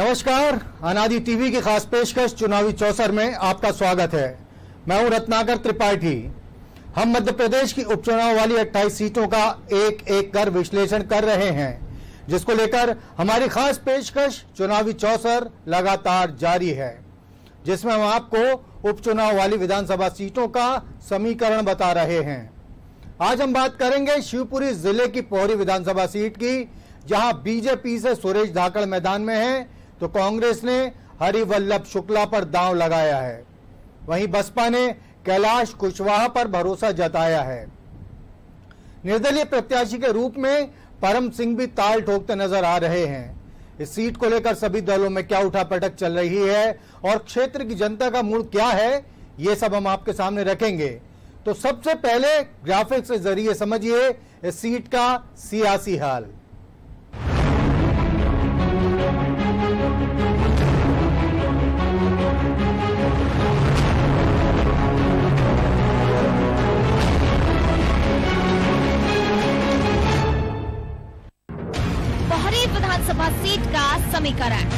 नमस्कार, अनादि टीवी की खास पेशकश चुनावी चौसर में आपका स्वागत है। मैं हूं रत्नाकर त्रिपाठी। हम मध्य प्रदेश की उपचुनाव वाली 28 सीटों का एक एक कर विश्लेषण कर रहे हैं, जिसको लेकर हमारी खास पेशकश चुनावी चौसर लगातार जारी है, जिसमें हम आपको उपचुनाव वाली विधानसभा सीटों का समीकरण बता रहे हैं। आज हम बात करेंगे शिवपुरी जिले की पोहरी विधानसभा सीट की, जहां बीजेपी से सुरेश धाकड़ मैदान में है तो कांग्रेस ने हरिवल्लभ शुक्ला पर दांव लगाया है। वहीं बसपा ने कैलाश कुशवाहा पर भरोसा जताया है। निर्दलीय प्रत्याशी के रूप में परम सिंह भी ताल ठोकते नजर आ रहे हैं। इस सीट को लेकर सभी दलों में क्या उठापटक चल रही है और क्षेत्र की जनता का मूड क्या है, ये सब हम आपके सामने रखेंगे। तो सबसे पहले ग्राफिक्स के जरिए समझिए इस सीट का सियासी हाल। पोहरी विधानसभा सीट का समीकरण।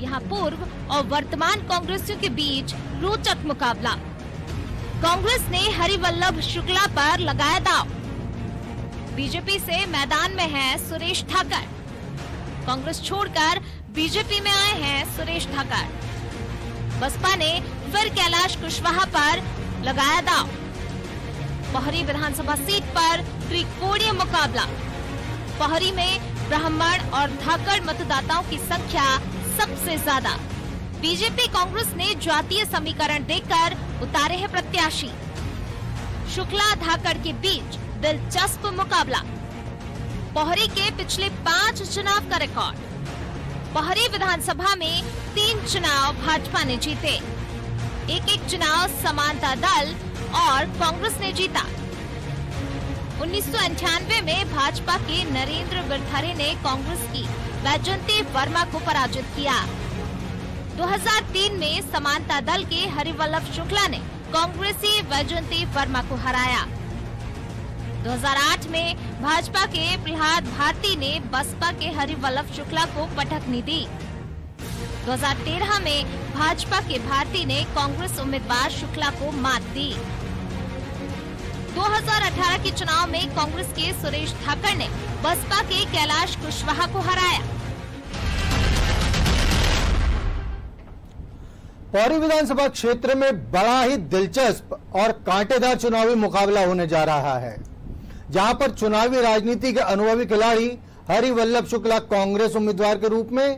यहां पूर्व और वर्तमान कांग्रेसियों के बीच रोचक मुकाबला। कांग्रेस ने हरिवल्लभ शुक्ला पर लगाया दांव। बीजेपी से मैदान में है सुरेश धाकड़। कांग्रेस छोड़कर बीजेपी में आए हैं सुरेश धाकड़। बसपा ने फिर कैलाश कुशवाहा पर लगाया दांव। पोहरी विधानसभा सीट पर त्रिकोणीय मुकाबला। पोहरी में ब्राह्मण और धाकड़ मतदाताओं की संख्या सबसे ज्यादा। बीजेपी कांग्रेस ने जातीय समीकरण देकर उतारे हैं प्रत्याशी। शुक्ला धाकड़ के बीच दिलचस्प मुकाबला। पोहरी के पिछले 5 चुनाव का रिकॉर्ड। पोहरी विधानसभा में 3 चुनाव भाजपा ने जीते, एक चुनाव समानता दल और कांग्रेस ने जीता। 1998 में भाजपा के नरेंद्र बिरथरे ने कांग्रेस की वैजयंती वर्मा को पराजित किया। 2003 में समानता दल के हरिवल्लभ शुक्ला ने कांग्रेसी वैजयंती वर्मा को हराया। 2008 में भाजपा के प्रहलाद भारती ने बसपा के हरिवल्लभ शुक्ला को पटखनी दी। 2013 में भाजपा के भारती ने कांग्रेस उम्मीदवार शुक्ला को मात दी। 2018 के चुनाव में कांग्रेस के सुरेश धाकड़ ने बसपा के कैलाश कुशवाहा को हराया। पोहरी विधानसभा क्षेत्र में बड़ा ही दिलचस्प और कांटेदार चुनावी मुकाबला होने जा रहा है, जहां पर चुनावी राजनीति के अनुभवी खिलाड़ी हरिवल्लभ शुक्ला कांग्रेस उम्मीदवार के रूप में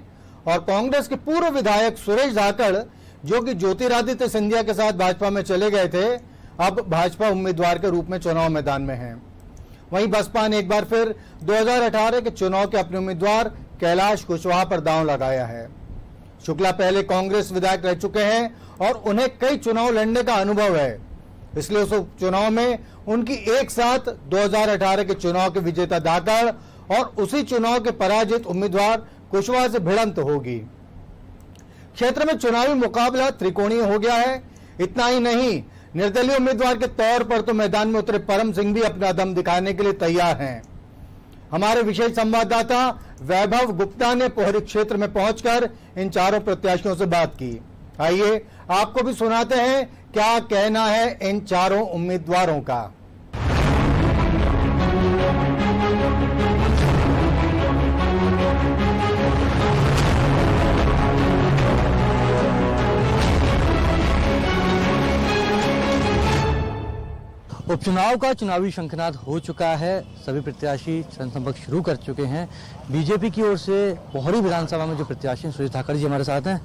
और कांग्रेस के पूर्व विधायक सुरेश धाकड़, जो कि ज्योतिरादित्य सिंधिया के साथ भाजपा में चले गए थे, अब भाजपा उम्मीदवार के रूप में चुनाव मैदान में हैं। वहीं बसपा ने एक बार फिर 2018 के चुनाव के अपने उम्मीदवार कैलाश कुशवाहा पर दांव लगाया है। शुक्ला पहले कांग्रेस विधायक रह चुके हैं और उन्हें कई चुनाव लड़ने का अनुभव है, इसलिए उस उपचुनाव में उनकी एक साथ 2018 के चुनाव के विजेता धाकड़ और उसी चुनाव के पराजित उम्मीदवार कुशवाहा से भिड़ंत होगी। क्षेत्र में चुनावी मुकाबला त्रिकोणीय हो गया है। इतना ही नहीं, निर्दलीय उम्मीदवार के तौर पर तो मैदान में उतरे परम सिंह भी अपना दम दिखाने के लिए तैयार हैं। हमारे विशेष संवाददाता वैभव गुप्ता ने पोहरी क्षेत्र में पहुंचकर इन चारों प्रत्याशियों से बात की। आइए आपको भी सुनाते हैं क्या कहना है इन चारों उम्मीदवारों का। उपचुनाव का चुनावी शंखनाद हो चुका है। सभी प्रत्याशी जनसंपर्क शुरू कर चुके हैं। बीजेपी की ओर से पोहरी विधानसभा में जो प्रत्याशी हैं सुरेश धाकड़ जी हमारे साथ हैं।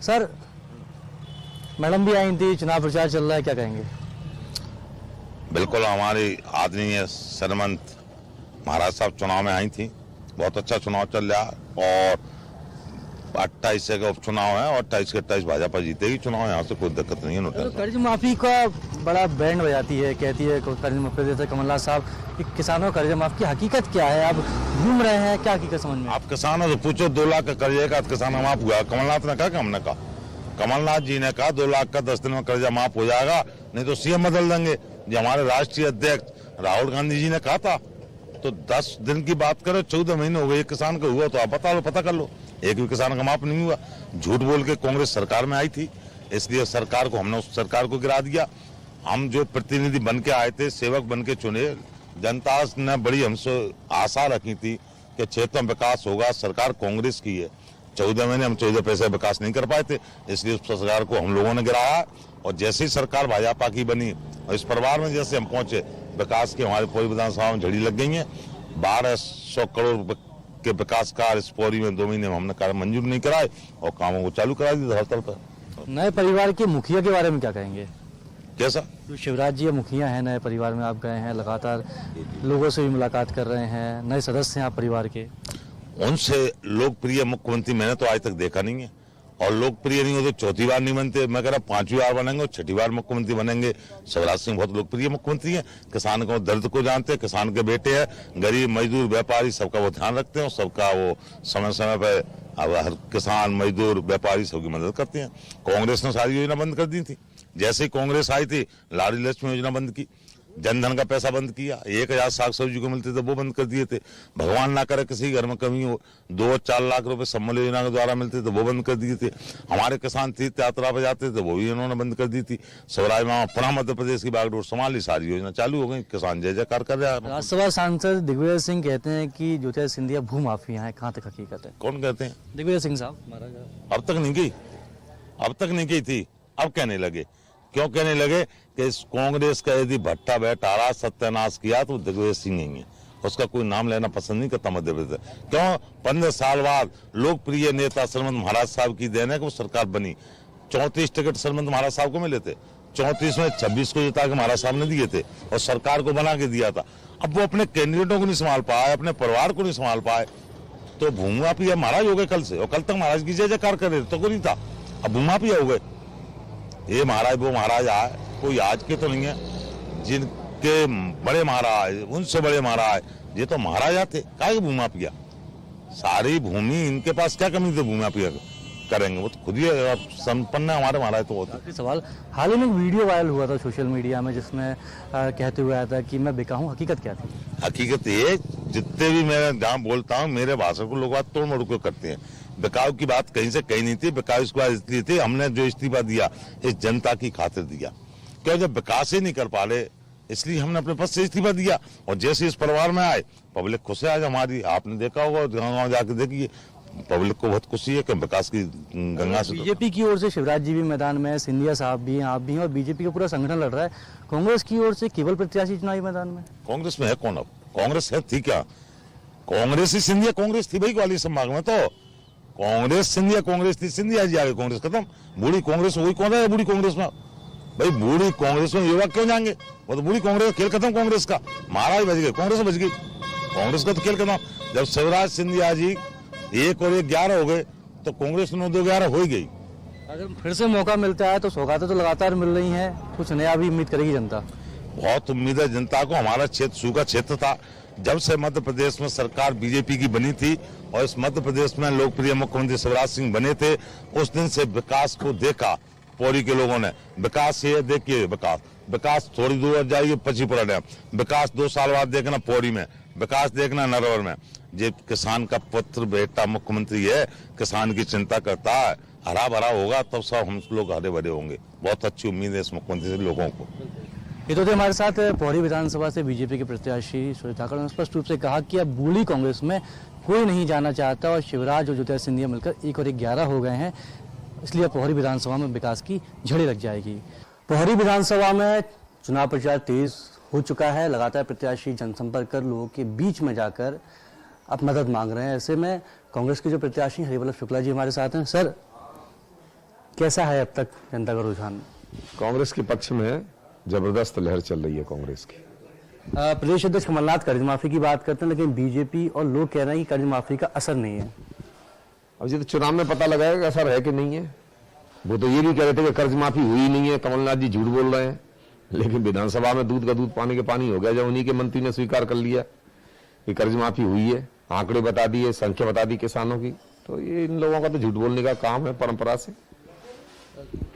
सर, मैडम भी आई थी, चुनाव प्रचार चल रहा है, क्या कहेंगे? बिल्कुल, हमारी आदरणीय श्रीमंत महाराज साहब चुनाव में आई थी। बहुत अच्छा चुनाव चल रहा और 28 से का उपचुनाव है और 28 के 28 भाजपा जीतेगी चुनाव। यहाँ से कोई दिक्कत नहीं है। तो कर्ज माफी का बड़ा बैंड बजाती है, कहती है कर्ज माफी देते कमलनाथ साहब कि किसानों का कर्ज माफ की हकीकत क्या है? आप घूम रहे हैं, क्या हकीकत समझ में? आप किसानों से पूछो 2 लाख का कर्जे का किसान माफ हुआ? कमलनाथ ने कहा कि हमने कहा? कमलनाथ जी ने कहा 2 लाख का 10 दिन में कर्जा माफ हो जाएगा, नहीं तो सीएम बदल देंगे। जो हमारे राष्ट्रीय अध्यक्ष राहुल गांधी जी ने कहा था। तो 10 दिन की बात करो, 14 महीने हो गए किसान को हुआ, तो आप बता लो, पता कर लो। एक भी किसान का माफ नहीं हुआ। झूठ बोल के कांग्रेस सरकार में आई थी, इसलिए सरकार को हमने उस सरकार को गिरा दिया। हम जो प्रतिनिधि बन के आए थे, सेवक बन के चुने, जनता ने बड़ी हमसे आशा रखी थी कि क्षेत्र में विकास होगा। सरकार कांग्रेस की है, 14 महीने हम 14 पैसे विकास नहीं कर पाए थे, इसलिए उस सरकार को हम लोगों ने गिराया। और जैसे ही सरकार भाजपा की बनी और इस परिवार में जैसे हम पहुंचे, विकास की हमारे पौरी विधानसभा में झड़ी लग गई है। 1200 करोड़ के विकास कार्य इस पौरी में 2 महीने में हमने कार्य मंजूर नहीं कराए और कामों को चालू करा दिया धरातल पर। नए परिवार के मुखिया के बारे में क्या कहेंगे? कैसा? जो शिवराज जी मुखिया हैं, नए परिवार में आप गए हैं, लगातार लोगों से भी मुलाकात कर रहे हैं, नए सदस्य हैं आप परिवार के। उनसे लोकप्रिय मुख्यमंत्री मैंने तो आज तक देखा नहीं है, और लोकप्रिय नहीं हो तो चौथी बार नहीं बनते। मैं कह रहा 5वीं बार बनेंगे और 6ठी बार मुख्यमंत्री बनेंगे। शिवराज सिंह बहुत लोकप्रिय मुख्यमंत्री हैं, किसान को दर्द को जानते हैं, किसान के बेटे हैं, गरीब मजदूर व्यापारी सबका वो ध्यान रखते हैं और सबका वो समय समय पर हर किसान मजदूर व्यापारी सबकी मदद करते हैं। कांग्रेस ने सारी योजना बंद कर दी थी, जैसे ही कांग्रेस आई थी लाडली लक्ष्मी योजना बंद की, जनधन का पैसा बंद किया, 1000 साग सब्जी को मिलते थे वो बंद कर दिए थे। भगवान ना करे किसी घर में कमी हो, 2-4 लाख रुपए सम्मान योजना के द्वारा मिलते थे वो बंद कर दिए थे। हमारे किसान तीर्थ यात्रा पर जाते थे वो भी इन्होंने बंद कर दी थी। शिवराज मामा पुनः मध्य प्रदेश की बागडोर संभाली, सारी योजना चालू हो गई, किसान जय जयकार कर रहा है। राज्यसभा सांसद दिग्विजय सिंह कहते हैं कि ज्योतिरादित्य सिंधिया भू माफिया है, कहाँ तक हकीकत है? कौन कहते हैं? दिग्विजय सिंह साहब। अब तक नहीं की, अब तक नहीं की थी, अब कहने लगे। क्यों कहने लगे? कि इस कांग्रेस का यदि भट्टा बैठारा सत्यानाश किया तो दिग्विजय सिंह नहीं है, उसका कोई नाम लेना पसंद नहीं करता मध्य प्रदेश। क्यों? 15 साल बाद लोकप्रिय नेता सरमंद महाराज साहब की देन है कि वो सरकार बनी। 34 टिकट सरमंद महाराज साहब को मिले थे, 34 में 26 को जिता के महाराज साहब ने दिए थे और सरकार को बना के दिया था। अब वो अपने कैंडिडेटों को नहीं संभाल पाए, अपने परिवार को नहीं संभाल पाए, तो भूमाफिया महाराज हो गए कल से। और कल तक महाराज की जय जयकार कर रहे थे तो कोई नहीं था, अब भूमाफिया हो गए। ये महाराज वो महाराज आए, कोई आज के तो नहीं है, जिनके बड़े महाराज, उनसे बड़े महाराज, ये तो महाराजा थे। काहे के भूमाफिया? सारी भूमि इनके पास, क्या कमी थी भूमाफिया करेंगे? वो तो खुद ही संपन्न है हमारे महाराज तो होते। सवाल, हाल ही में एक वीडियो वायरल हुआ था सोशल मीडिया में जिसमें कहते हुए आया था कि मैं बिका हूँ, हकीकत क्या थी? हकीकत ये, जितने भी मैं जहाँ बोलता हूँ मेरे भाषण को लोग बात तोड़ मोड़ को करते हैं। बिकाऊ की बात कहीं से कहीं नहीं थी, बिकाऊ इसकी बात इसलिए थी, हमने जो इस्तीफा दिया इस जनता की खातिर दिया। क्यों? जब विकास ही नहीं कर पा रहे इसलिए हमने अपने पद से इस्तीफा दिया। और जैसे इस परिवार में आए, पब्लिक खुश है आज हमारी, आपने देखा होगा, गाँव जाके देखिए, पब्लिक को बहुत खुशी है कि विकास की गंगा से। बीजेपी की ओर से शिवराज जी भी मैदान में है, सिंधिया साहब भी हैं, आप भी हैं, और बीजेपी का पूरा संगठन लड़ रहा है। कांग्रेस की ओर से केवल प्रत्याशी चुनावी मैदान में? कांग्रेस में है कौन? अब कांग्रेस है थी क्या? कांग्रेस ही सिंधिया कांग्रेस थी भाई ग्वालियर संभाग में, तो कांग्रेस सिंधिया कांग्रेस थी, सिंधिया जी आगे कांग्रेस खत्म। बूढ़ी कांग्रेस वही कौन है बूढ़ी कांग्रेस में? भाई बूढ़ी कांग्रेस में युवा क्यों जाएंगे? वो तो बूढ़ी कांग्रेस, खेल खत्म कांग्रेस का। महाराज बच गए, कांग्रेस बच गई, कांग्रेस का तो खेल खत्म। जब शिवराज सिंधिया जी 1 और 1 11 हो गए तो कांग्रेस 9 2 11 हो ही गई। अगर फिर से मौका मिलता है तो सौगातें तो लगातार मिल रही हैं, कुछ नया भी उम्मीद करेगी जनता? बहुत उम्मीद है जनता को। हमारा क्षेत्र सूखा क्षेत्र था, जब से मध्य प्रदेश में सरकार बीजेपी की बनी थी और इस मध्य प्रदेश में लोकप्रिय मुख्यमंत्री शिवराज सिंह बने थे, उस दिन से विकास को देखा पौरी के लोगों ने। विकास ये देखिए, विकास थोड़ी दूर जाइए पचीपुरा डैम, विकास 2 साल बाद देखना पौरी में, विकास देखना नरवर में। ये किसान का पुत्र बेटा मुख्यमंत्री है, किसान की चिंता करता है, हरा भरा होगा तब सब हम लोग हरे भरे होंगे। बहुत अच्छी उम्मीद है इस मुख्यमंत्री से लोगों को। ये तो थे हमारे साथ पौरी विधानसभा से बीजेपी के प्रत्याशी सुरेश धाकड़ ने स्पष्ट रूप से कहा कि अब बूढ़ी कांग्रेस में कोई नहीं जाना चाहता और शिवराज और ज्योतिरादित्य सिंधिया मिलकर 1 और 1 11 हो गए हैं, इसलिए पौरी विधानसभा में विकास की झड़ी लग जाएगी। पौरी विधानसभा में चुनाव प्रचार तेज हो चुका है, लगातार प्रत्याशी जनसंपर्क कर लोगों के बीच में जाकर अब मदद मांग रहे हैं। ऐसे में कांग्रेस के जो प्रत्याशी हरिवल्लभ शुक्ला जी हमारे साथ हैं। सर, कैसा है अब तक जनता का रुझान? कांग्रेस के पक्ष में जबरदस्त लहर चल रही है कांग्रेस की। प्रदेश अध्यक्ष कमलनाथ कर्ज माफी की बात करते हैं, लेकिन बीजेपी और लोग कह रहे हैं कि कर्ज माफी का असर नहीं है। अब ये तो चुनाव में पता लगाएगा असर है कि नहीं है। वो तो ये भी कह रहे थे कि कर्ज माफी हुई नहीं है, कमलनाथ जी झूठ बोल रहे हैं, लेकिन विधानसभा में दूध का दूध पानी के पानी हो गया जब उन्हीं के मंत्री ने स्वीकार कर लिया कि कर्ज माफी हुई है, आंकड़े बता दिए, संख्या बता दी किसानों की। तो ये इन लोगों का तो झूठ बोलने का काम है परंपरा से।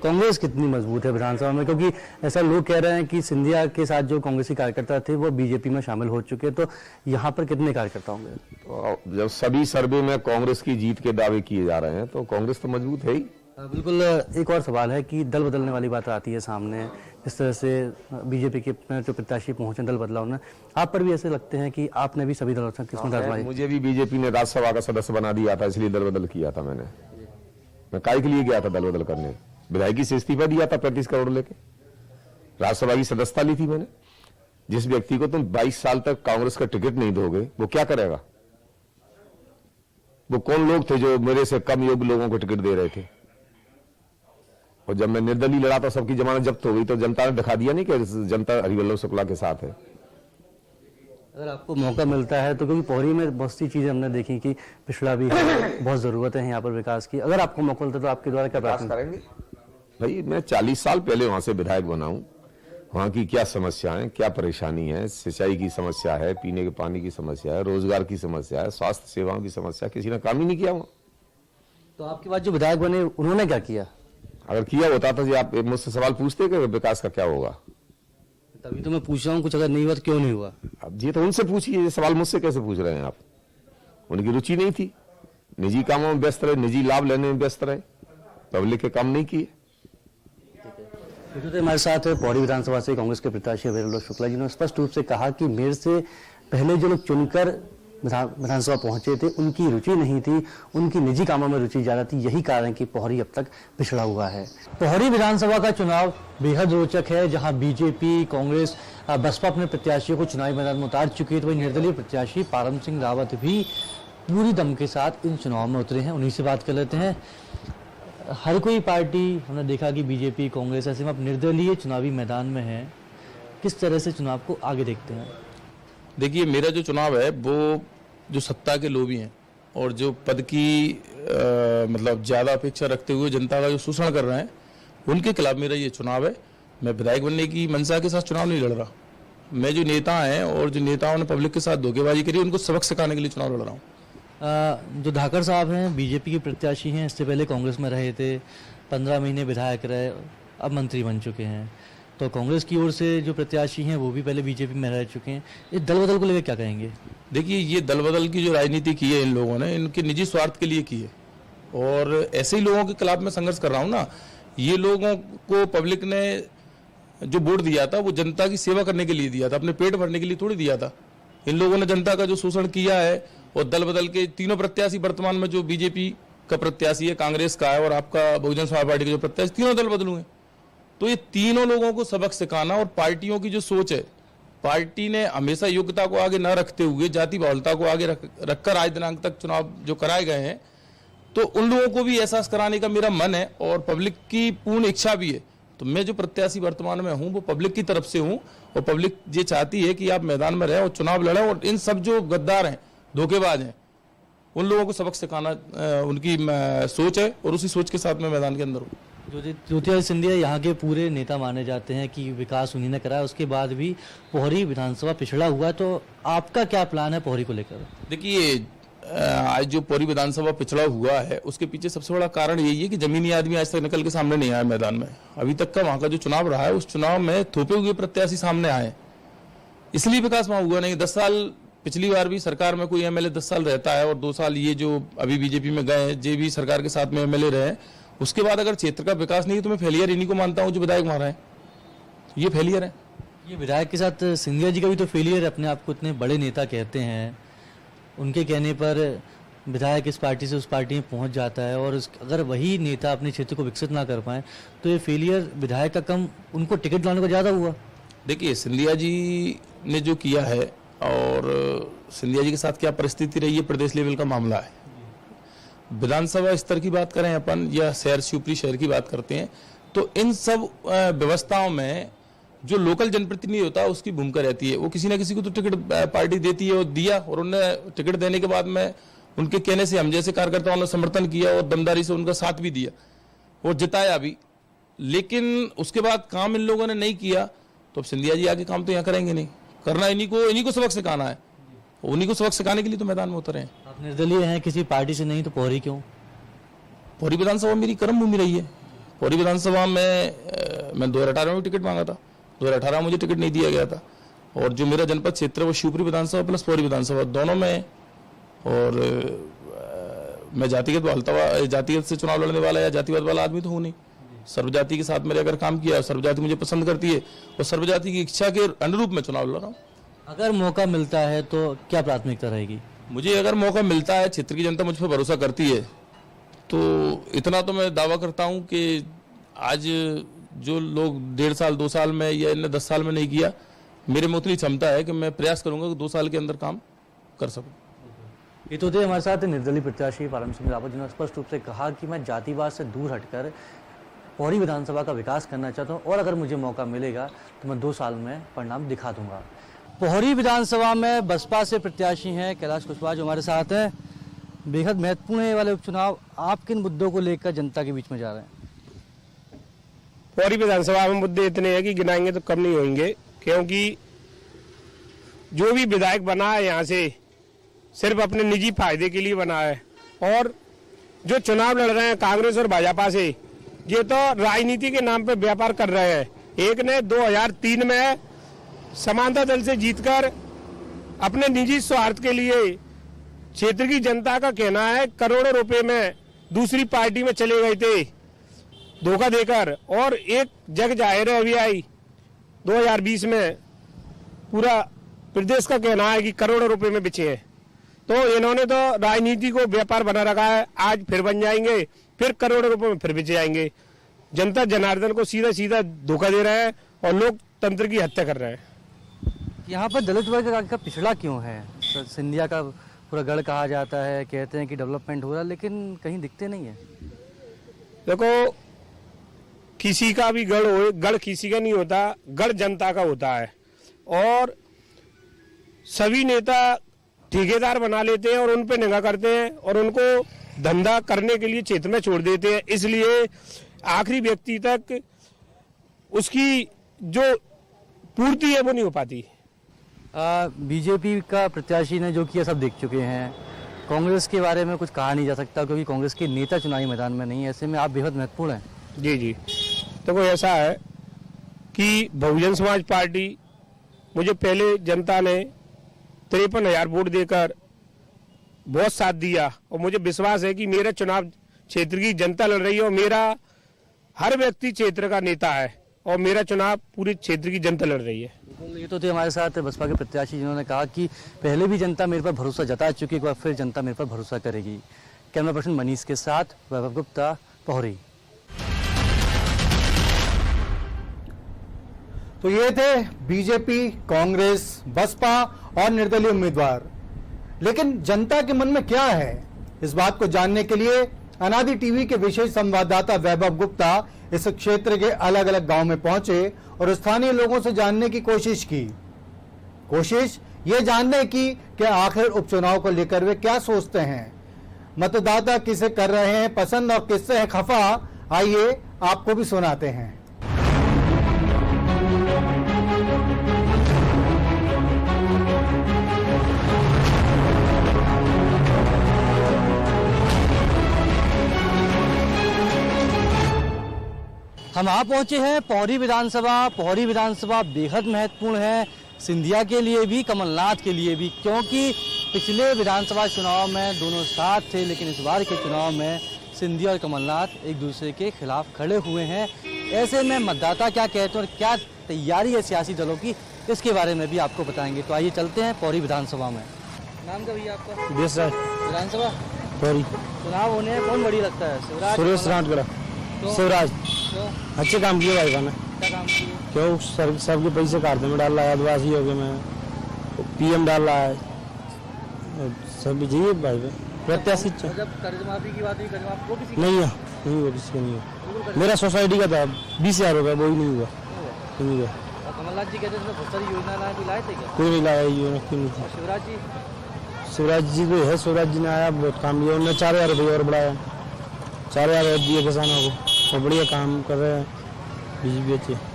कांग्रेस कितनी मजबूत है विधानसभा में, क्योंकि ऐसा लोग कह रहे हैं कि सिंधिया के साथ जो कांग्रेसी कार्यकर्ता थे वो बीजेपी में शामिल हो चुके, तो यहाँ पर कितने कार्यकर्ता होंगे? तो जब सभी सर्वे में कांग्रेस की जीत के दावे किए जा रहे हैं तो कांग्रेस तो मजबूत है ही। बिल्कुल। एक और सवाल है कि दल बदलने वाली बात आती है सामने, इस तरह से बीजेपी के जो प्रत्याशी पहुंचे दल बदला उन्हें, आप पर भी ऐसे लगते हैं कि आपने भी सभी दलों से किस्मत आजमाई? मुझे भी बीजेपी ने राज्यसभा का सदस्य बना दिया था, इसलिए दल बदल किया था मैंने। मैं काय के लिए गया था दल बदल करने? विधायकी से इस्तीफा दिया था 35 करोड़ लेके, राज्यसभा की सदस्यता ली थी मैंने। जिस व्यक्ति को तुम 22 साल तक कांग्रेस का टिकट नहीं दोगे वो क्या करेगा? वो कौन लोग थे जो मेरे से कम योग्य लोगों को टिकट दे रहे थे? और जब मैं निर्दलीय लड़ा तो सबकी जमानत जब्त हो गई, तो जनता ने दिखा दिया नहीं कि जनता हरिवल्लभ शुक्ला के साथ है। अगर आपको मौका मिलता है तो, क्योंकि पोहरी में बहुत सी चीजें हमने देखी कि पिछड़ा भी है, बहुत जरूरत है यहाँ पर विकास की, अगर आपको मौका मिलता है तो आपके द्वारा क्या प्रयास करेंगे? भाई मैं 40 साल पहले वहां से विधायक बना हूं, वहां की क्या समस्याएं, क्या परेशानी है, सिंचाई की समस्या है, पीने के पानी की समस्या है, रोजगार की समस्या है, स्वास्थ्य सेवाओं की समस्या, किसी ने काम ही नहीं किया वहां। तो आपके बाद जो विधायक बने उन्होंने क्या किया? अगर किया होता तो जी आप मुझसे सवाल पूछते कि विकास का क्या होगा? तभी तो मैं पूछ रहा हूँ, कुछ अगर नहीं हुआ तो क्यों नहीं हुआ? अब ये तो उनसे पूछिए, ये सवाल मुझसे कैसे पूछ रहे हैं आप? उनकी रुचि नहीं थी, निजी कामों में व्यस्त रहे, निजी लाभ लेने में व्यस्त रहे, पब्लिक के काम नहीं किए। तो हमारे साथ पौड़ी विधानसभा से कांग्रेस के प्रत्याशी हरिवल्लभ शुक्ला जी ने स्पष्ट रूप से कहा कि मेरे से पहले जो लोग चुनकर विधानसभा पहुंचे थे उनकी रुचि नहीं थी, उनकी निजी कामों में रुचि ज्यादा थी, यही कारण कि पोहरी अब तक पिछड़ा हुआ है। पोहरी विधानसभा का चुनाव बेहद रोचक है, जहां बीजेपी, कांग्रेस, बसपा अपने प्रत्याशियों को चुनावी मैदान में उतार चुकी है, तो वही निर्दलीय प्रत्याशी पारम सिंह रावत भी पूरी दम के साथ इन चुनाव में उतरे हैं। उन्हीं से बात कर लेते हैं। हर कोई पार्टी हमने देखा कि बीजेपी, कांग्रेस, ऐसे में अब निर्दलीय चुनावी मैदान में है, किस तरह से चुनाव को आगे देखते हैं? देखिए, मेरा जो चुनाव है वो जो सत्ता के लोभी हैं और जो पद की मतलब ज़्यादा अपेक्षा रखते हुए जनता का जो शोषण कर रहे हैं, उनके खिलाफ मेरा ये चुनाव है। मैं विधायक बनने की मंशा के साथ चुनाव नहीं लड़ रहा। मैं जो नेता हैं और जो नेताओं ने पब्लिक के साथ धोखेबाजी करी, उनको सबक सिखाने के लिए चुनाव लड़ रहा हूँ। जो धाकड़ साहब हैं बीजेपी के प्रत्याशी हैं, इससे पहले कांग्रेस में रहे थे, 15 महीने विधायक रहे, अब मंत्री बन चुके हैं। तो कांग्रेस की ओर से जो प्रत्याशी हैं वो भी पहले बीजेपी में रह चुके हैं। इस दल बदल को लेकर क्या कहेंगे? देखिए, ये दल बदल की जो राजनीति की है इन लोगों ने, इनके निजी स्वार्थ के लिए की है, और ऐसे ही लोगों के खिलाफ मैं संघर्ष कर रहा हूँ ना। ये लोगों को पब्लिक ने जो वोट दिया था वो जनता की सेवा करने के लिए दिया था, अपने पेट भरने के लिए थोड़ी दिया था। इन लोगों ने जनता का जो शोषण किया है, और दल बदल के तीनों प्रत्याशी वर्तमान में जो बीजेपी का प्रत्याशी है, कांग्रेस का है और आपका बहुजन समाज पार्टी के जो प्रत्याशी, तीनों दल बदलू हैं। तो ये तीनों लोगों को सबक सिखाना, और पार्टियों की जो सोच है, पार्टी ने हमेशा योग्यता को आगे न रखते हुए जाति बाहुलता को आगे रखकर आज दिनांक तक चुनाव जो कराए गए हैं, तो उन लोगों को भी एहसास कराने का मेरा मन है और पब्लिक की पूर्ण इच्छा भी है। तो मैं जो प्रत्याशी वर्तमान में हूं वो पब्लिक की तरफ से हूं, और पब्लिक ये चाहती है कि आप मैदान में रहें और चुनाव लड़ें, और इन सब जो गद्दार हैं, धोखेबाज हैं, उन लोगों को सबक सिखाना उनकी सोच है, और उसी सोच के साथ मैं मैदान के अंदर हूँ। ज्योतिरादित्य सिंधिया यहाँ के पूरे नेता माने जाते हैं कि विकास उन्हीं ने कराया, उसके बाद भी पोहरी विधानसभा पिछड़ा हुआ, तो आपका क्या प्लान है पोहरी को लेकर? देखिए, आज जो पोहरी विधानसभा पिछड़ा हुआ है उसके पीछे सबसे बड़ा कारण यही है कि जमीनी आदमी आज तक निकल के सामने नहीं आया मैदान में। अभी तक का वहाँ का जो चुनाव रहा है, उस चुनाव में थोपे हुए प्रत्याशी सामने आए, इसलिए विकास वहाँ हुआ नहीं। 10 साल पिछली बार भी सरकार में कोई एमएलए 10 साल रहता है, और 2 साल ये जो अभी बीजेपी में गए हैं, जे भी सरकार के साथ में एमएलए रहे, उसके बाद अगर क्षेत्र का विकास नहीं है तो मैं फेलियर इन्हीं को मानता हूँ जो विधायक वहाँ रहे। ये फेलियर है। ये विधायक के साथ सिंधिया जी का भी तो फेलियर है, अपने आप को इतने बड़े नेता कहते हैं, उनके कहने पर विधायक इस पार्टी से उस पार्टी में पहुंच जाता है, और अगर वही नेता अपने क्षेत्र को विकसित ना कर पाए तो ये फेलियर विधायक का कम उनको टिकट लाने का ज़्यादा हुआ। देखिए, सिंधिया जी ने जो किया है, और सिंधिया जी के साथ क्या परिस्थिति रही है, प्रदेश लेवल का मामला है। विधानसभा स्तर की बात करें अपन, या शहर से ऊपरी शहर की बात करते हैं, तो इन सब व्यवस्थाओं में जो लोकल जनप्रतिनिधि होता है उसकी भूमिका रहती है। वो किसी ना किसी को तो टिकट पार्टी देती है, और दिया, और उन्हें टिकट देने के बाद में उनके कहने से हम जैसे कार्यकर्ताओं ने समर्थन किया और दमदारी से उनका साथ भी दिया और जिताया भी। लेकिन उसके बाद काम इन लोगों ने नहीं किया, तो अब सिंधिया जी आगे काम तो यहाँ करेंगे नहीं। करना इन्हीं को सबक सिखाना है, उन्हीं को सबक सिखाने के लिए तो मैदान में उतरे हैं। आप निर्दलीय हैं, किसी पार्टी से नहीं, तो पोहरी क्यों? पोहरी विधानसभा मेरी कर्म भूमि रही है, पौड़ी विधानसभा में मैं 2018 में टिकट मांगा था, 2018 में मुझे टिकट नहीं दिया गया था। और जो मेरा जनपद क्षेत्र है वो शिवपुरी विधानसभा प्लस पौड़ी विधानसभा दोनों में, और मैं जातिगत से चुनाव लड़ने वाला या जातिवाद वाला आदमी तो हूँ नहीं। सर्वजाति के साथ मैंने अगर काम किया, सर्वजाति मुझे पसंद करती है और सर्वजाति की इच्छा के अनुरूप मैं चुनाव लड़ रहा हूँ। अगर मौका मिलता है तो क्या प्राथमिकता रहेगी? मुझे अगर मौका मिलता है, क्षेत्र की जनता मुझ पर भरोसा करती है, तो इतना तो मैं दावा करता हूँ कि आज जो लोग 1.5 साल 2 साल में या इन्हें 10 साल में नहीं किया, मेरे में उतनी क्षमता है कि मैं प्रयास करूंगा कि 2 साल के अंदर काम कर सकूं। ये तो थे हमारे साथ निर्दलीय प्रत्याशी पारम सिंह रावत, जिन्होंने स्पष्ट रूप से कहा कि मैं जातिवाद से दूर हटकर पौड़ी विधानसभा का विकास करना चाहता हूं और अगर मुझे मौका मिलेगा तो मैं 2 साल में परिणाम दिखा दूंगा। पौड़ी विधानसभा में बसपा से प्रत्याशी हैं कैलाश कुशवाहा जो हमारे साथ हैं। बेहद महत्वपूर्ण है ये वाले उपचुनाव, आप किन मुद्दों को लेकर जनता के बीच में जा रहे हैं? पौड़ी विधानसभा में मुद्दे इतने हैं कि गिनाएंगे तो कम नहीं होंगे, क्योंकि जो भी विधायक बना है यहाँ से सिर्फ अपने निजी फायदे के लिए बना है, और जो चुनाव लड़ रहे हैं कांग्रेस और भाजपा से, ये तो राजनीति के नाम पे व्यापार कर रहे हैं। एक ने 2003 में समानता दल से जीतकर अपने निजी स्वार्थ के लिए, क्षेत्र की जनता का कहना है करोड़ों रुपए में दूसरी पार्टी में चले गए थे धोखा देकर, और एक जग जाहिर है अभी आई 2020 में पूरा प्रदेश का कहना है कि करोड़ों रुपए में बिचे हैं। तो इन्होंने तो राजनीति को व्यापार बना रखा है, आज फिर बन जाएंगे, फिर करोड़ों रुपए में फिर बिच जाएंगे। जनता जनार्दन को सीधा सीधा धोखा दे रहे हैं और लोकतंत्र की हत्या कर रहे हैं। यहाँ पर दलित वर्ग का पिछड़ा क्यों है? सिंधिया का पूरा गढ़ कहा जाता है, कहते हैं कि डेवलपमेंट हो रहा है, लेकिन कहीं दिखते नहीं है। देखो, किसी का भी गढ़ हो, गढ़ किसी का नहीं होता, गढ़ जनता का होता है। और सभी नेता ठेकेदार बना लेते हैं और उन पे निगाह करते हैं और उनको धंधा करने के लिए क्षेत्र में छोड़ देते हैं, इसलिए आखिरी व्यक्ति तक उसकी जो पूर्ति है वो नहीं हो पाती। बीजेपी का प्रत्याशी ने जो किया सब देख चुके हैं, कांग्रेस के बारे में कुछ कहा नहीं जा सकता क्योंकि कांग्रेस के नेता चुनावी मैदान में नहीं है, ऐसे में आप बेहद महत्वपूर्ण हैं। जी जी, तो कोई ऐसा है कि बहुजन समाज पार्टी, मुझे पहले जनता ने 53,000 वोट देकर बहुत साथ दिया और मुझे विश्वास है कि मेरा चुनाव क्षेत्र की जनता लड़ रही है और मेरा हर व्यक्ति क्षेत्र का नेता है और मेरा चुनाव पूरे क्षेत्र की जनता लड़ रही है। ये तो थे हमारे साथ बसपा के प्रत्याशी जिन्होंने कहा कि पहले भी जनता मेरे पर भरोसा जता चुकी है, एक बार फिर जनता मेरे पर भरोसा करेगी। कैमरा पर्सन मनीष के साथ वैभव गुप्ता, पौड़ी। तो ये थे बीजेपी, कांग्रेस, बसपा और निर्दलीय उम्मीदवार। लेकिन जनता के मन में क्या है, इस बात को जानने के लिए अनादि टीवी के विशेष संवाददाता वैभव गुप्ता इस क्षेत्र के अलग अलग गांव में पहुंचे और स्थानीय लोगों से जानने की कोशिश की। कोशिश ये जानने की कि आखिर उपचुनाव को लेकर वे क्या सोचते हैं, मतदाता किसे कर रहे हैं पसंद और किससे है खफा। आइए आपको भी सुनाते हैं। हम आप पहुंचे हैं पौड़ी विधानसभा। पौड़ी विधानसभा बेहद महत्वपूर्ण है, सिंधिया के लिए भी, कमलनाथ के लिए भी, क्योंकि पिछले विधानसभा चुनाव में दोनों साथ थे, लेकिन इस बार के चुनाव में सिंधिया और कमलनाथ एक दूसरे के खिलाफ खड़े हुए हैं। ऐसे में मतदाता क्या कहते हैं और क्या तैयारी है सियासी दलों की, इसके बारे में भी आपको बताएंगे। तो आइए चलते हैं पौड़ी विधानसभा में। नाम क्या भैया आपका? विधानसभा पौड़ी चुनाव होने कौन बड़ी लगता है? सुरेश राठगढ़। शिवराज अच्छे काम किए भाई बहन, क्या काम किए? क्यों सबके पैसे खाते में डाल रहा है, आदिवासी हो गए, मैं पीएम डाल रहा है, सब जी भाई प्रत्याशी। जब कर्ज माफी की बात हुई, कर्ज माफी वो किसी नहीं है, नहीं हुआ, किसी का नहीं हुआ। मेरा सोसाइटी का था 20,000 रुपया, वो ही नहीं हुआ, नहीं हुआ। कमलनाथ जी कहते हैं बहुत सारी योजना लाए, कोई लाए थे क्या? कोई नहीं लाया योजना, क्यों नहीं थी। शिवराज जी तो है, शिवराज जी ने आया, बहुत काम किया उन्होंने, 4,000 रुपये और बढ़ाया, 4,000 दिए किसानों को और बढ़िया काम कर रहे हैं।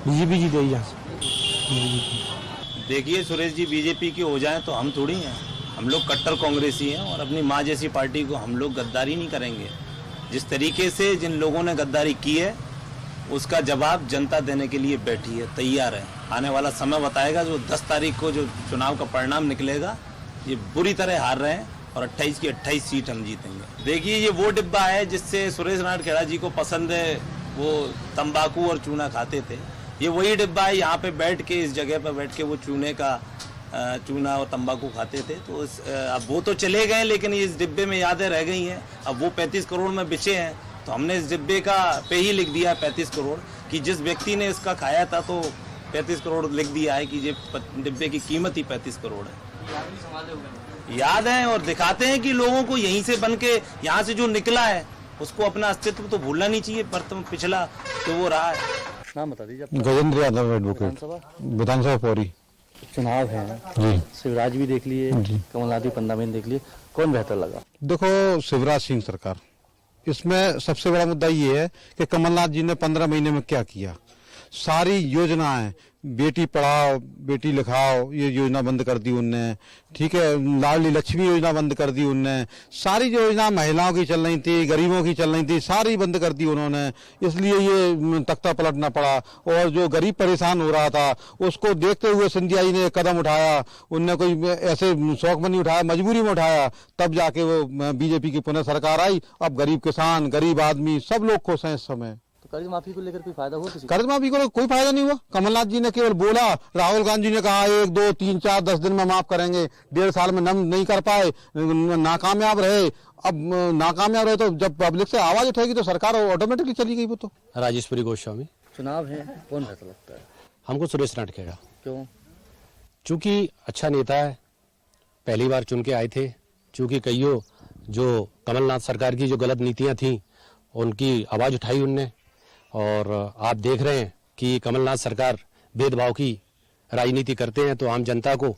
बीजेपी जीते यहाँ से। देखिए सुरेश जी, बीजेपी की हो जाए तो हम थोड़ी हैं, हम लोग कट्टर कांग्रेसी हैं और अपनी माँ जैसी पार्टी को हम लोग गद्दारी नहीं करेंगे। जिस तरीके से जिन लोगों ने गद्दारी की है उसका जवाब जनता देने के लिए बैठी है, तैयार है। आने वाला समय बताएगा। जो 10 तारीख को जो चुनाव का परिणाम निकलेगा, ये बुरी तरह हार रहे हैं और 28 की 28 सीट हम जीतेंगे। देखिए, ये वो डिब्बा है जिससे सुरेश नारायण खेड़ा जी को पसंद है, वो तंबाकू और चूना खाते थे। ये वही डिब्बा है, यहाँ पे बैठ के, इस जगह पर बैठ के वो चूना और तंबाकू खाते थे। तो अब वो तो चले गए, लेकिन इस डिब्बे में यादें रह गई हैं। अब वो 35 करोड़ में बिचे हैं, तो हमने इस डिब्बे का पे ही लिख दिया 35 करोड़ कि जिस व्यक्ति ने इसका खाया था, तो 35 करोड़ लिख दिया है कि ये डिब्बे की कीमत ही 35 करोड़ है। याद है, और दिखाते हैं कि लोगों को यहीं से बन के, यहाँ से जो निकला है, उसको अपना अस्तित्व तो भूलना नहीं चाहिए, पर पिछला तो वो रहा है। नाम बता दीजिए। गजेंद्र यादव एडवोकेट, विधानसभा पौरी। चुनाव है जी, शिवराज भी देख लिए, कमलनाथ भी 15 महीने देख लिए, कौन बेहतर लगा? देखो, शिवराज सिंह सरकार। इसमें सबसे बड़ा मुद्दा ये है कि कमलनाथ जी ने 15 महीने में क्या किया। सारी योजनाएं, बेटी पढ़ाओ बेटी लिखाओ, ये योजना बंद कर दी उनने, ठीक है। लाडली लक्ष्मी योजना बंद कर दी उनने। सारी योजना महिलाओं की चल रही थी, गरीबों की चल रही थी, सारी बंद कर दी उन्होंने। इसलिए ये तख्ता पलटना पड़ा। और जो गरीब परेशान हो रहा था, उसको देखते हुए सिंधिया जी ने एक कदम उठाया। उनने कोई ऐसे शौक में नहीं उठाया, मजबूरी में उठाया। तब जाके वो बीजेपी की पुनः सरकार आई। अब गरीब किसान, गरीब आदमी, सब लोग खुश हैं इस समय। कर्ज माफी को लेकर कोई फायदा हुआ किसी? कर्ज माफी को कोई फायदा नहीं हुआ। कमलनाथ जी ने केवल बोला, राहुल गांधी जी ने कहा 1, 2, 3, 4, 10 दिन में माफ करेंगे। 1.5 साल में नहीं कर पाए, नाकामयाब रहे। अब नाकामयाब रहे तो जब पब्लिक से आवाज उठेगी तो सरकार ऑटोमेटिकली चली गई। वो तो राजेश्वरी गोस्वामी। चुनाव है, कौन बेहतर लगता है? हमको सुरेश नारायण खेड़ा। क्यों? चूंकि अच्छा नेता है, पहली बार चुन के आए थे। चूंकि कईयों जो कमलनाथ सरकार की जो गलत नीतियां थी, उनकी आवाज उठाई उनने। और आप देख रहे हैं कि कमलनाथ सरकार भेदभाव की राजनीति करते हैं, तो आम जनता को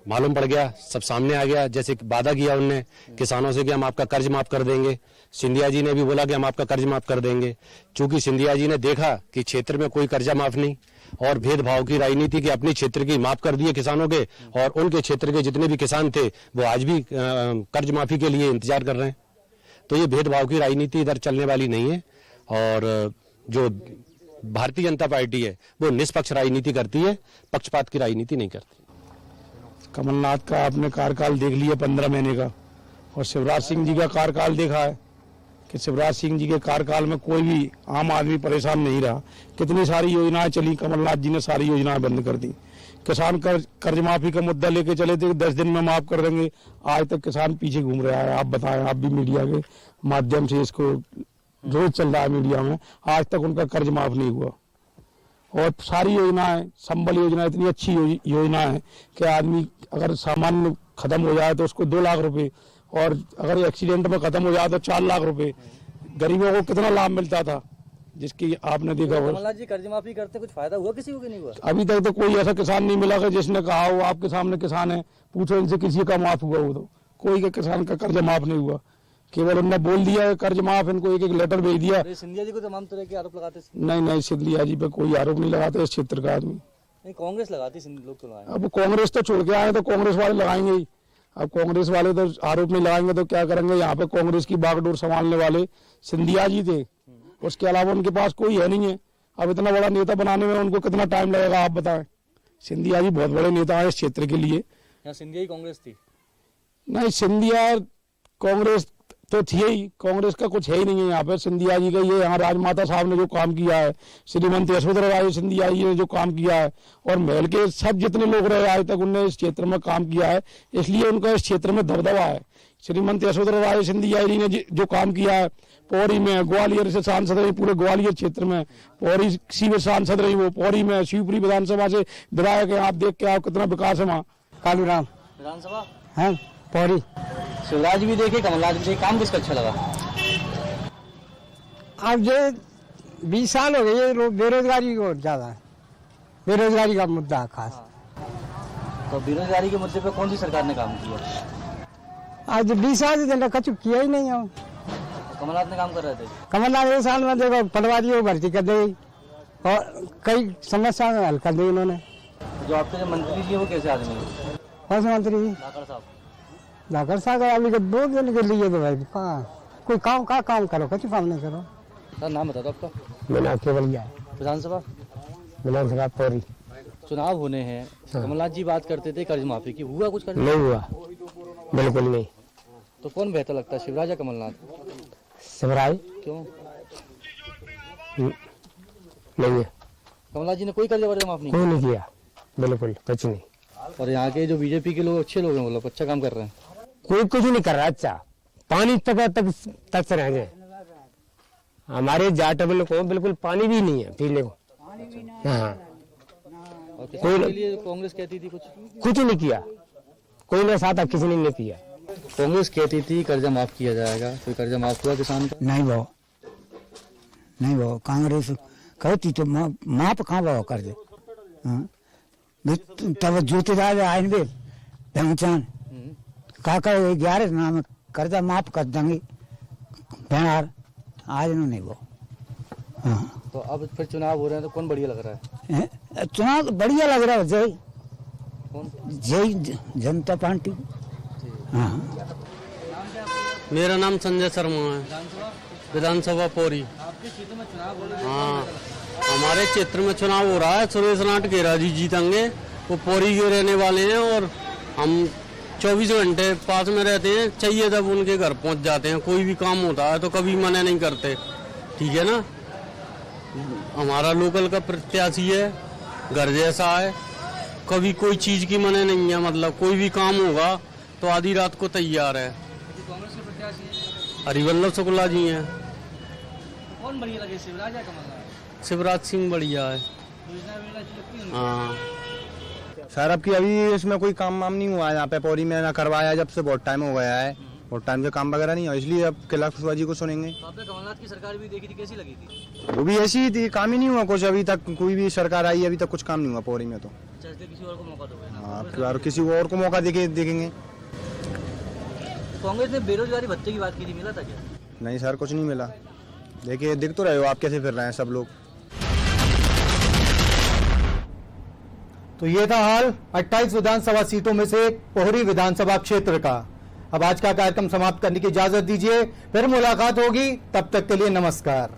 मालूम पड़ गया, सब सामने आ गया। जैसे वादा किया उनने किसानों से कि हम आपका कर्ज माफ कर देंगे, सिंधिया जी ने भी बोला कि हम आपका कर्ज माफ कर देंगे। चूंकि सिंधिया जी ने देखा कि क्षेत्र में कोई कर्जा माफ नहीं और भेदभाव की राजनीति के अपने क्षेत्र की माफ कर दिए किसानों के, और उनके क्षेत्र के जितने भी किसान थे वो आज भी कर्ज माफी के लिए इंतजार कर रहे हैं। तो ये भेदभाव की राजनीति इधर चलने वाली नहीं है। और जो भारतीय जनता पार्टी है वो निष्पक्ष राजनीति करती है, पक्षपात की राजनीति नहीं करती। कमलनाथ का आपने कार्यकाल देख लिया 15 महीने का, और शिवराज सिंह जी का कार्यकाल देखा है कि शिवराज सिंह जी के कार्यकाल में कोई भी आम आदमी परेशान नहीं रहा। कितनी सारी योजनाएं चली, कमलनाथ जी ने सारी योजनाएं बंद कर दी। किसान कर्ज माफी का मुद्दा लेके चले थे, 10 दिन में माफ कर देंगे। आज तक किसान पीछे घूम रहा है। आप बताएं, आप भी मीडिया के माध्यम से इसको रोज चल रहा है मीडिया में, आज तक उनका कर्ज माफ नहीं हुआ। और सारी योजनाएं, संबल योजना इतनी अच्छी योजना है कि आदमी अगर सामान्य खत्म हो जाए तो उसको 2 लाख रुपए, और अगर एक्सीडेंट में खत्म हो जाए तो 4 लाख रुपए। गरीबों को कितना लाभ मिलता था, जिसकी आपने देखा। कमलनाथ जी कर्ज माफी करते कुछ फायदा हुआ किसी को कि नहीं हुआ? अभी तक तो कोई ऐसा किसान नहीं मिला कि जिसने कहा हो, आपके सामने किसान है, पूछो इनसे किसी का माफ हुआ हो तो कोई का किसान का कर्ज माफ नहीं हुआ। केवल उन्होंने बोल दिया कर्ज माफ, इनको एक लेटर भेज दिया। सिंधिया जी को तमाम तरह के आरोप लगाते? नहीं, सिंधिया जी पे कोई आरोप नहीं लगाते इस क्षेत्र का आदमी। नहीं, कांग्रेस लगाती, लोग तो लगाए। अब कांग्रेस तो छोड़ के आए तो कांग्रेस वाले लगाएंगे ही। अब कांग्रेस वाले तो आरोप नहीं लगाएंगे तो क्या करेंगे? यहाँ पे कांग्रेस की बागडोर संभालने वाले सिंधिया जी थे, उसके अलावा उनके पास कोई है नहीं है। अब इतना बड़ा नेता बनाने में उनको कितना टाइम लगेगा, आप बताएं। सिंधिया जी बहुत बड़े नेता है इस क्षेत्र के लिए। यहाँ सिंधिया ही कांग्रेस थी? नहीं, सिंधिया कांग्रेस तो थी ही, कांग्रेस का कुछ है ही नहीं है यहाँ पे। सिंधिया जी का ये यहाँ राजमाता साहब ने जो काम किया है, श्रीमती यशोधरा राजे सिंधिया जी ने जो काम किया है, और महल के सब जितने लोग रहे आज तक उनने इस क्षेत्र में काम किया है, इसलिए उनका इस क्षेत्र में दबदबा है। श्रीमती यशोधरा राजे सिंधिया जी ने जो काम किया है, पौड़ी में, ग्वालियर से सांसद रही, पूरे ग्वालियर क्षेत्र में पौड़ी से सांसद रही, वो पौड़ी में शिवपुरी विधानसभा से विधायक है। आप देख के आप कितना विकास है वहाँ। कालूराम विधानसभा है पौड़ी। शिवराज भी देखे, कमलनाथ भी देखे, काम किसका अच्छा लगा? अब जो 20 साल हो गए बेरोजगारी को ज्यादा है, बेरोजगारी का मुद्दा है खास। तो बेरोजगारी के मुद्दे पे कौन सी सरकार ने काम किया? आज 20 साल से कछु किया ही नहीं है। कमलनाथ ने काम कर रहे थे। कमलनाथ 1 साल में देखो पटवारी को भर्ती कर दी और कई समस्या हल कर दी उन्होंने। जो आपके जो मंत्री जी वो कैसे आदमी है? कौन से मंत्री जी? धाकर साहब अभी 2 दिन के लिए तो भाई कोई काम करो, कछु काम नहीं करो। सर नाम बता दो आपका। मेरा केवल गया विधानसभा पौरी। चुनाव होने हैं, कमलनाथ जी बात करते थे कर्ज माफी की, हुआ कुछ कर्ज? नहीं हुआ, बिल्कुल नहीं। तो कौन बेहतर लगता है, शिवराज या कमलनाथ? शिवराज। क्यों? नहीं है, कमलनाथ जी ने कोई कर्ज माफ नहीं कोई नहीं किया, बिल्कुल कुछ नहीं। और यहाँ के जो बीजेपी के लोग अच्छे लोग हैं, वो लोग अच्छा काम कर रहे हैं। कोई कुछ नहीं कर रहा अच्छा, पानी तक से रह गए। हमारे जाटबल को बिल्कुल पानी भी नहीं है पीने को। हाँ, और किसान के लिए कांग्रेस कहती थी कुछ नहीं किया, कोई ने साथ किसी ने नहीं किया। कांग्रेस कहती थी कर्जा माफ किया जाएगा, कोई कर्जा माफ हुआ किसान का? नहीं भाव, नहीं भाव, कांग्रेस कहती तो माफ कहाँ भाव कर दे। तब ज्योतिराज आयन भी पहचान काका 11 नाम कर्जा माफ कर देंगे बिहार, आज नहीं वो। हाँ। तो अब फिर चुनाव हो रहे हैं तो कौन बढ़िया लग रहा है? चुनाव तो बढ़िया लग रहा है, जय जनता पार्टी। हाँ। मेरा नाम संजय शर्मा है, विधानसभा पौरी। हाँ, हमारे क्षेत्र में चुनाव हो रहा है, सुरेश नाथ गेरा जी जीतेंगे। वो पौरी के रहने वाले हैं और हम 24 घंटे पास में रहते हैं, चाहिए तब उनके घर पहुंच जाते हैं। कोई भी काम होता है तो कभी मना नहीं करते, ठीक है ना। हमारा लोकल का प्रत्याशी है, घर जैसा है, कभी कोई चीज की मना नहीं है। मतलब कोई भी काम होगा तो आधी रात को तैयार है। हरिवल्लभ शुक्ला जी हैं। कौन बढ़िया लगे, शिवराज या कमलनाथ? शिवराज सिंह बढ़िया है। हाँ सर, अब की अभी इसमें कोई काम वाम नहीं हुआ यहाँ पे पौरी में, ना करवाया, जब से बहुत टाइम हो गया है, बहुत टाइम से काम वगैरह नहीं हुआ, इसलिए अब किला कुशवाहा जी को सुनेंगे। तो आपने कमलनाथ की सरकार भी देखी थी, कैसी लगी थी? वो भी ऐसी ही थी, काम ही नहीं हुआ कुछ अभी तक। कोई भी सरकार आई अभी तक कुछ काम नहीं हुआ पौरी में। तो किसी और को मौका दोगे? हाँ, और किसी और को मौका देखेंगे। कांग्रेस ने बेरोजगारी भत्ते की बात की थी, मिला था क्या? नहीं सर, कुछ नहीं मिला। देखिए, दिख तो रहे हो आप कैसे फिर रहे हैं सब लोग। तो ये था हाल 28 विधानसभा सीटों में से पोहरी विधानसभा क्षेत्र का। अब आज का कार्यक्रम समाप्त करने की इजाजत दीजिए, फिर मुलाकात होगी, तब तक के लिए नमस्कार।